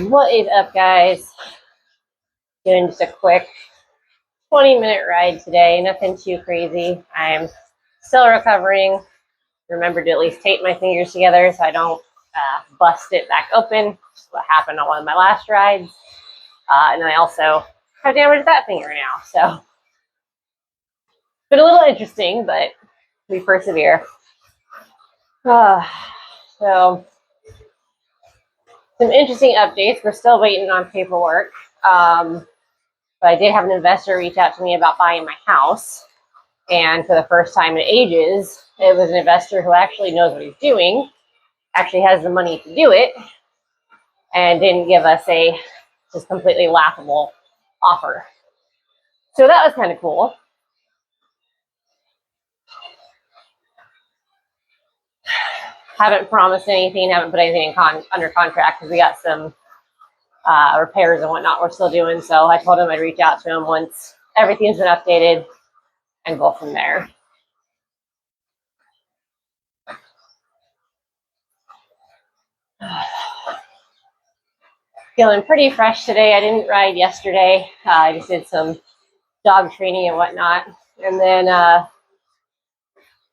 What is up, guys? Doing just a quick 20-minute ride today. Nothing too crazy. I'm still recovering. Remember to at least tape my fingers together so I don't bust it back open. That's what happened on one of my last rides. And then I also have damaged that finger now. So, been a little interesting, but we persevere. So, some interesting updates. We're still waiting on paperwork. But I did have an investor reach out to me about buying my house. And for the first time in ages, it was an investor who actually knows what he's doing, actually has the money to do it, and didn't give us a just completely laughable offer. So that was kind of cool. Haven't promised anything, haven't put anything under contract because we got some repairs and whatnot we're still doing. So I told him I'd reach out to him once everything's been updated and go from there. Feeling pretty fresh today. I didn't ride yesterday. I just did some dog training and whatnot. And then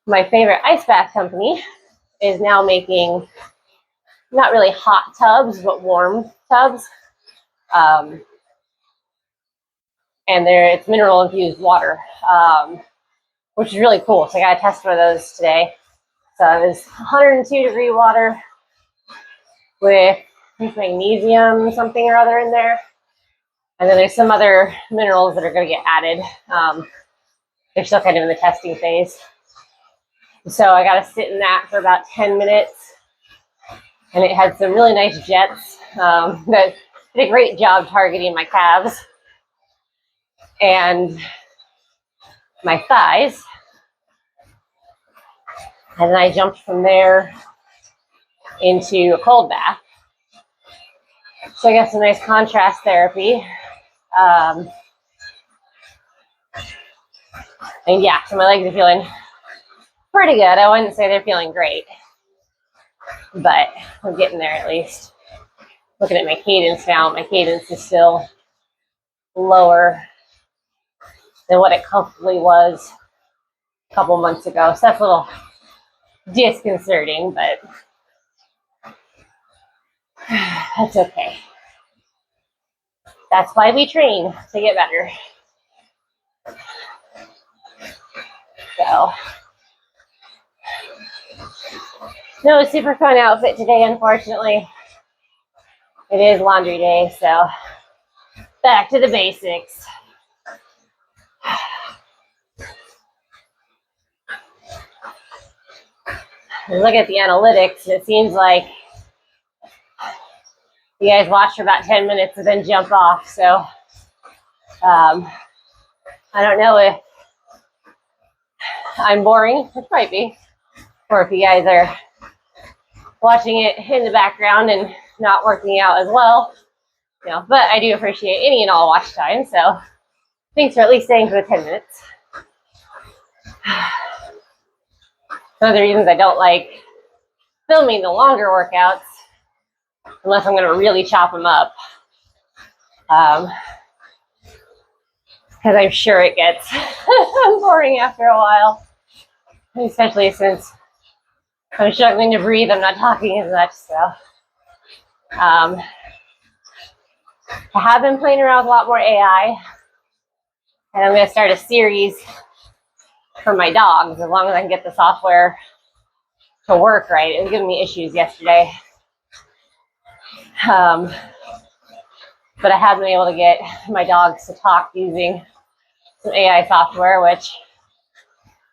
my favorite ice bath company is now making not really hot tubs, but warm tubs. And it's mineral infused water, which is really cool. So I got to test one of those today. So it was 102-degree water with magnesium something or other in there. And then there's some other minerals that are going to get added. They're still kind of in the testing phase. So I got to sit in that for about 10 minutes. And it had some really nice jets that did a great job targeting my calves and my thighs. And then I jumped from there into a cold bath. So I got some nice contrast therapy. And yeah, so my legs are feeling pretty good. I wouldn't say they're feeling great, but I'm getting there at least. Looking at my cadence now, my cadence is still lower than what it comfortably was a couple months ago. So that's a little disconcerting, but that's okay. That's why we train, to get better. So, no super fun outfit today, unfortunately. It is laundry day, so back to the basics. Look at the analytics. It seems like you guys watch for about 10 minutes and then jump off. So I don't know if I'm boring, which might be, or if you guys are watching it in the background and not working out as well. You know, but I do appreciate any and all watch time. So thanks for at least staying for the 10 minutes. One of the reasons I don't like filming the longer workouts, unless I'm going to really chop them up, because I'm sure it gets boring after a while, especially since I'm struggling to breathe. I'm not talking as much, so I have been playing around with a lot more AI, and I'm going to start a series for my dogs as long as I can get the software to work right. It was giving me issues yesterday. But I have been able to get my dogs to talk using some AI software, which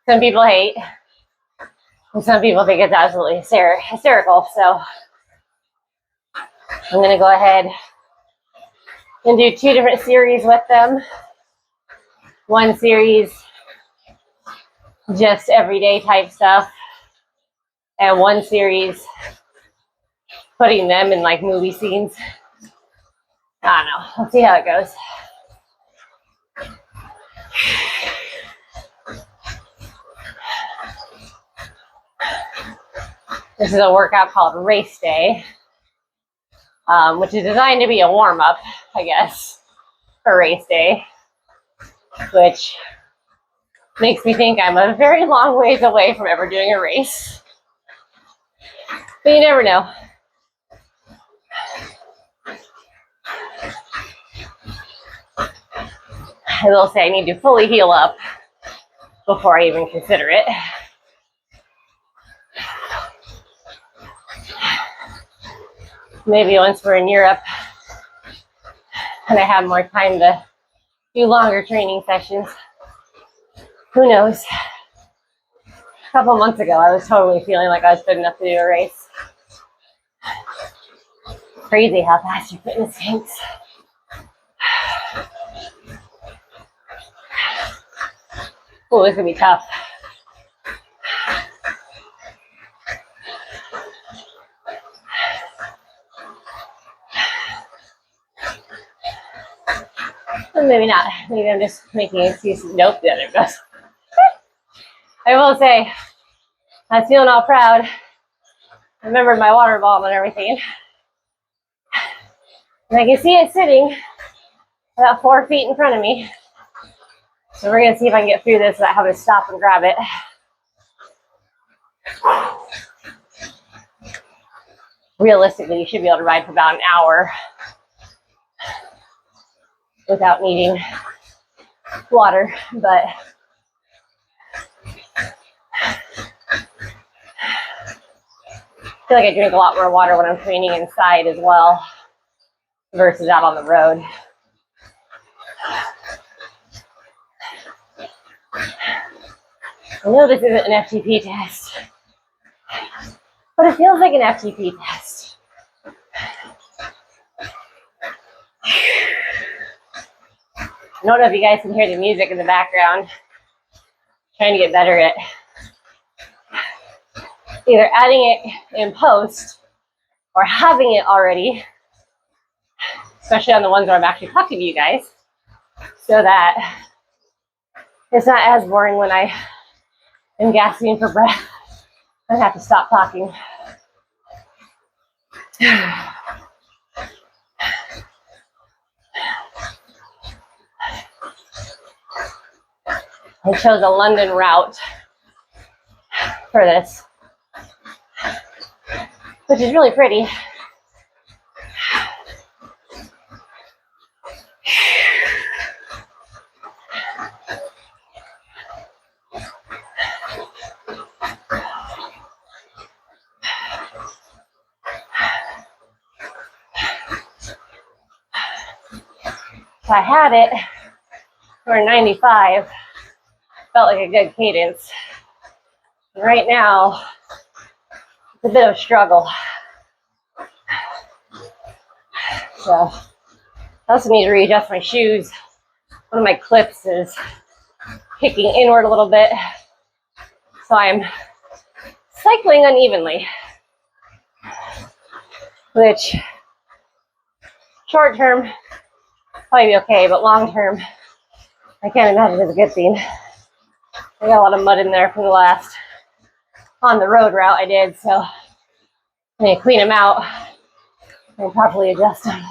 some people hate, and some people think it's absolutely hysterical. So I'm going to go ahead and do 2 different series with them. One series, just everyday type stuff, and one series putting them in like movie scenes. I don't know. Let's see how it goes. This is a workout called Race Day. which is designed to be a warm-up, I guess, for race day, which makes me think I'm a very long ways away from ever doing a race. But you never know. I will say I need to fully heal up before I even consider it. Maybe once we're in Europe and I have more time to do longer training sessions. Who knows? A couple months ago, I was totally feeling like I was good enough to do a race. Crazy how fast your fitness tanks. Oh, this is gonna be tough. Well, maybe not. Maybe I'm just making excuses. Nope, the other goes. I will say, I was feeling all proud. I remembered my water bottle and everything. And I can see it sitting about 4 feet in front of me. So we're gonna see if I can get through this without having to stop and grab it. Realistically, you should be able to ride for about an hour without needing water, but I feel like I drink a lot more water when I'm training inside as well versus out on the road. I know this isn't an FTP test, but it feels like an FTP test. I don't know if you guys can hear the music in the background. I'm trying to get better at either adding it in post or having it already, especially on the ones where I'm actually talking to you guys, so that it's not as boring when I am gasping for breath and have to stop talking. I chose a London route for this, which is really pretty. So I had it for 95, felt like a good cadence. And right now, it's a bit of a struggle. So I also need to readjust my shoes. One of my clips is kicking inward a little bit, so I'm cycling unevenly, which short term probably be okay, but long term I can't imagine it's a good thing. I got a lot of mud in there from the last on the road route I did, so I'm gonna clean them out and properly adjust them.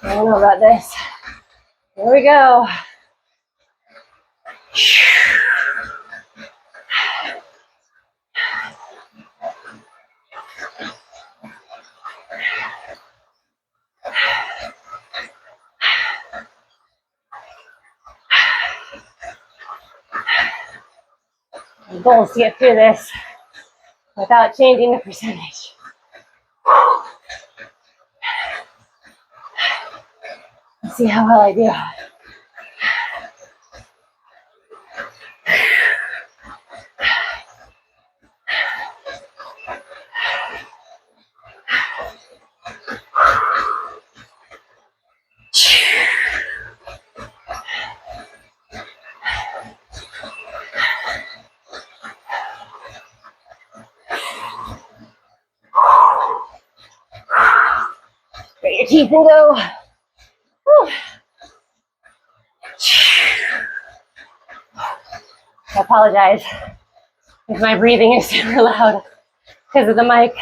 I don't know about this. Here we go. The goal is to get through this without changing the percentage. Let's see how well I do. Get your teeth and go. Whew. I apologize. if my breathing is super loud because of the mic.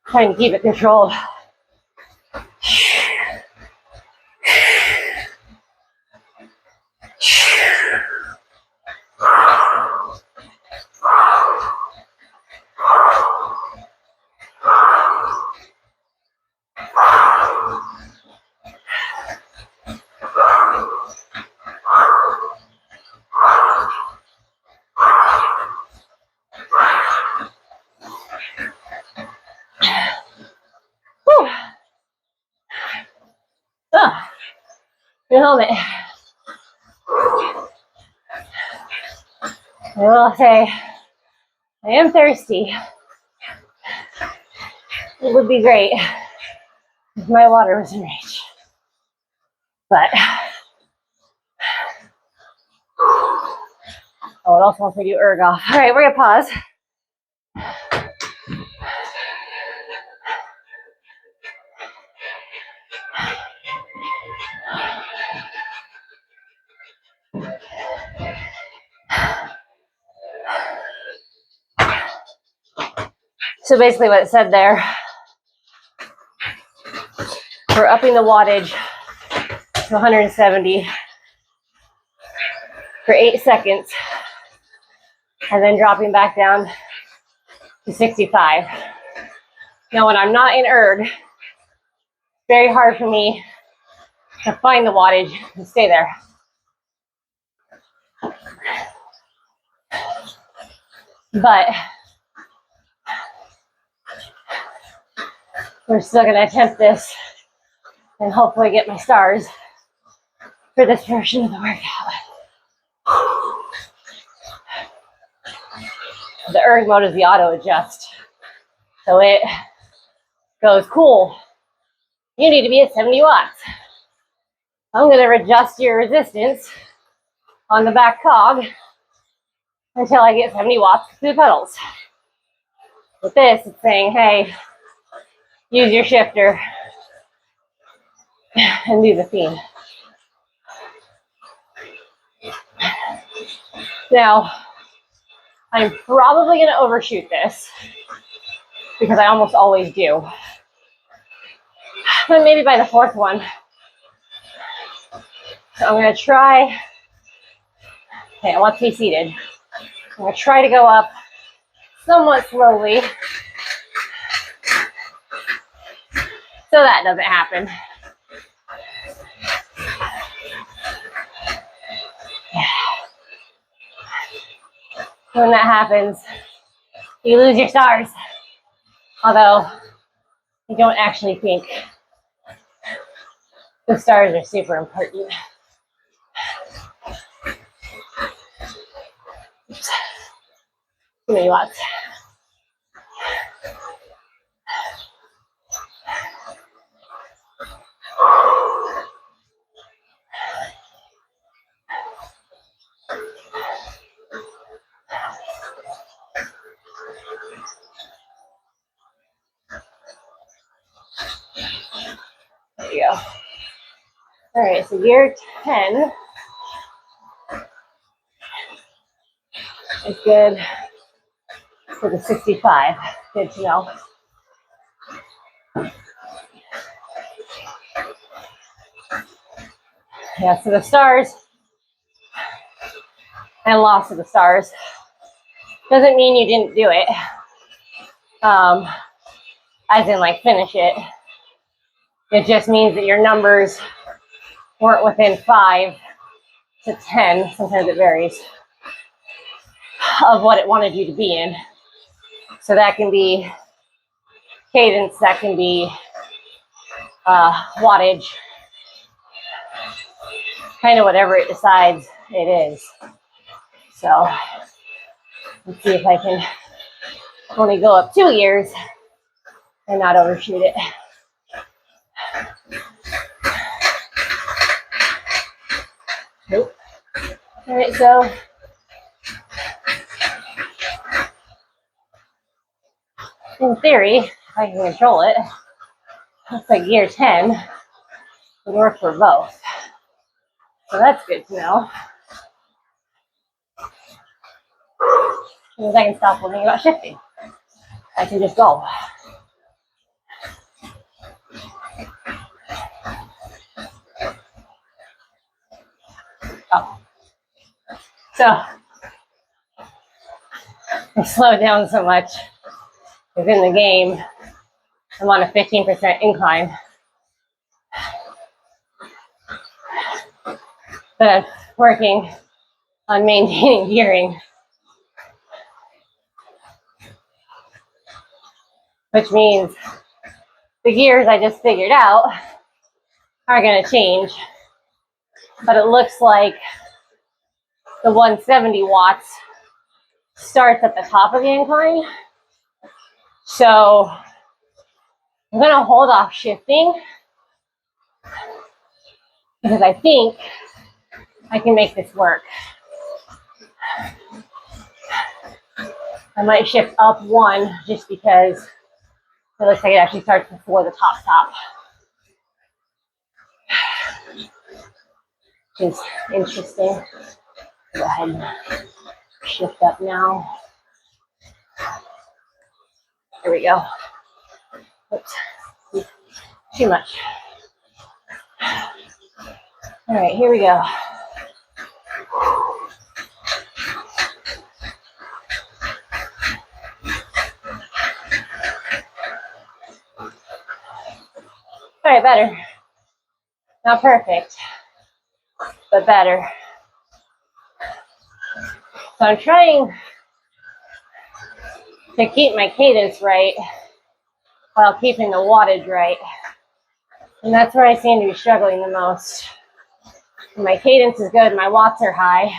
Trying to keep it controlled. Whew. Oh, your helmet. I will say, I am thirsty. It would be great if my water was in reach. But, oh, it also wants me to do erg-off. All right, we're gonna pause. So basically what it said there, we're upping the wattage to 170 for 8 seconds and then dropping back down to 65. Now when I'm not in erg, it's very hard for me to find the wattage and stay there. But we're still gonna attempt this and hopefully get my stars for this version of the workout. The erg mode is the auto adjust. So it goes, cool, you need to be at 70 watts. I'm gonna adjust your resistance on the back cog until I get 70 watts to the pedals. With this, it's saying, hey, use your shifter and do the theme. Now, I'm probably gonna overshoot this because I almost always do. But maybe by the fourth one. So I'm gonna try, okay, I want to be seated. I'm gonna try to go up somewhat slowly so that doesn't happen. When that happens, you lose your stars. Although, I don't actually think the stars are super important. Oops. Too many watts. There you go. All right, so gear 10 is good for the 65. Good to know. Yeah, so the stars and loss of the stars doesn't mean you didn't do it. As in like finish it. It just means that your numbers weren't within 5 to 10, sometimes it varies, of what it wanted you to be in. So that can be cadence, that can be wattage, kind of whatever it decides it is. So let's see if I can only go up 2 gears and not overshoot it. Nope. All right, so in theory, if I can control it, looks like gear 10 would work for both. So that's good to know. Because I can stop worrying about shifting. I can just go. Oh. So I slowed down so much within the game. I'm on a 15% incline. But I'm working on maintaining gearing, which means the gears I just figured out are going to change. But it looks like the 170 watts starts at the top of the incline. So I'm going to hold off shifting because I think I can make this work. I might shift up one just because it looks like it actually starts before the top stop. Which is interesting. Go ahead and shift up now. There we go. Oops. Too much. All right, here we go. All right, better. Not perfect, but better. So I'm trying to keep my cadence right while keeping the wattage right. And that's where I seem to be struggling the most. My cadence is good, my watts are high.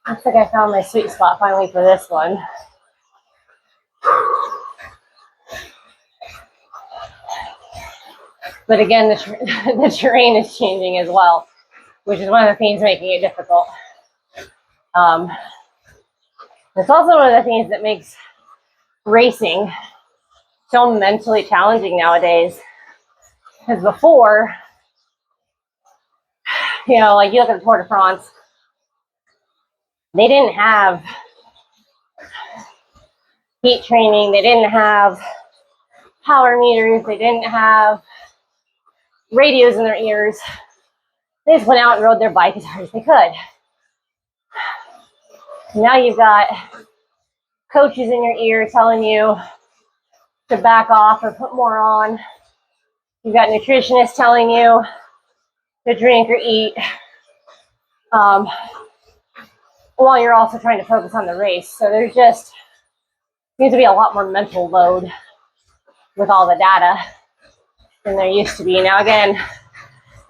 Looks like I found my sweet spot finally for this one. But again, the terrain is changing as well, which is one of the things making it difficult. It's also one of the things that makes racing so mentally challenging nowadays. Because before, you know, like you look at the Tour de France, they didn't have heat training, they didn't have power meters, they didn't have radios in their ears. They just went out and rode their bike as hard as they could. Now you've got coaches in your ear telling you to back off or put more on. You've got nutritionists telling you to drink or eat, while you're also trying to focus on the race. So there's just needs to be a lot more mental load with all the data than there used to be. Now again,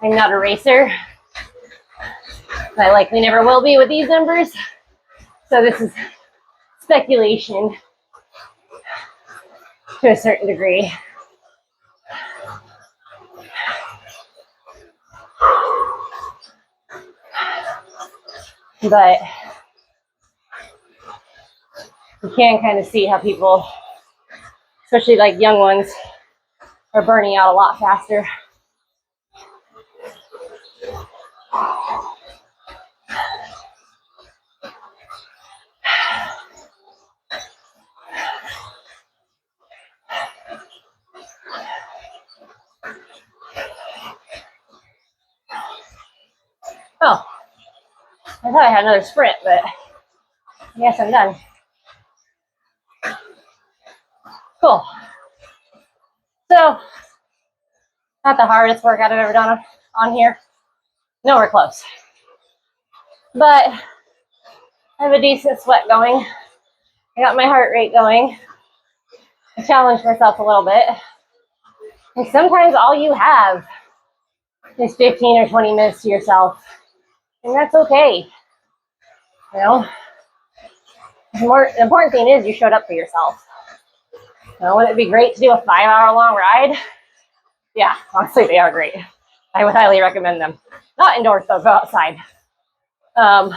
I'm not a racer. I likely never will be with these numbers. So this is speculation to a certain degree. But you can kind of see how people, especially like young ones, are burning out a lot faster. Oh, I thought I had another sprint, but I guess I'm done. Cool. So, not the hardest workout I've ever done on here. Nowhere close. But I have a decent sweat going. I got my heart rate going. I challenged myself a little bit. And sometimes all you have is 15 or 20 minutes to yourself. And that's okay. You know? The important thing is you showed up for yourself. Wouldn't it be great to do a 5-hour long ride? Yeah, honestly, they are great. I would highly recommend them. Not indoors though, go outside. But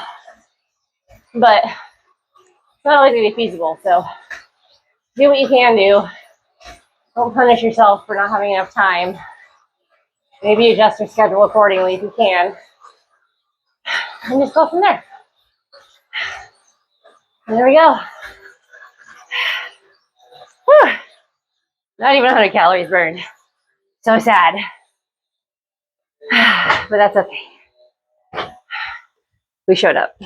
it's not always going to be feasible, so do what you can do. Don't punish yourself for not having enough time. Maybe adjust your schedule accordingly if you can. And just go from there. And there we go. Whew. Not even 100 calories burned. So sad. But that's okay. We showed up.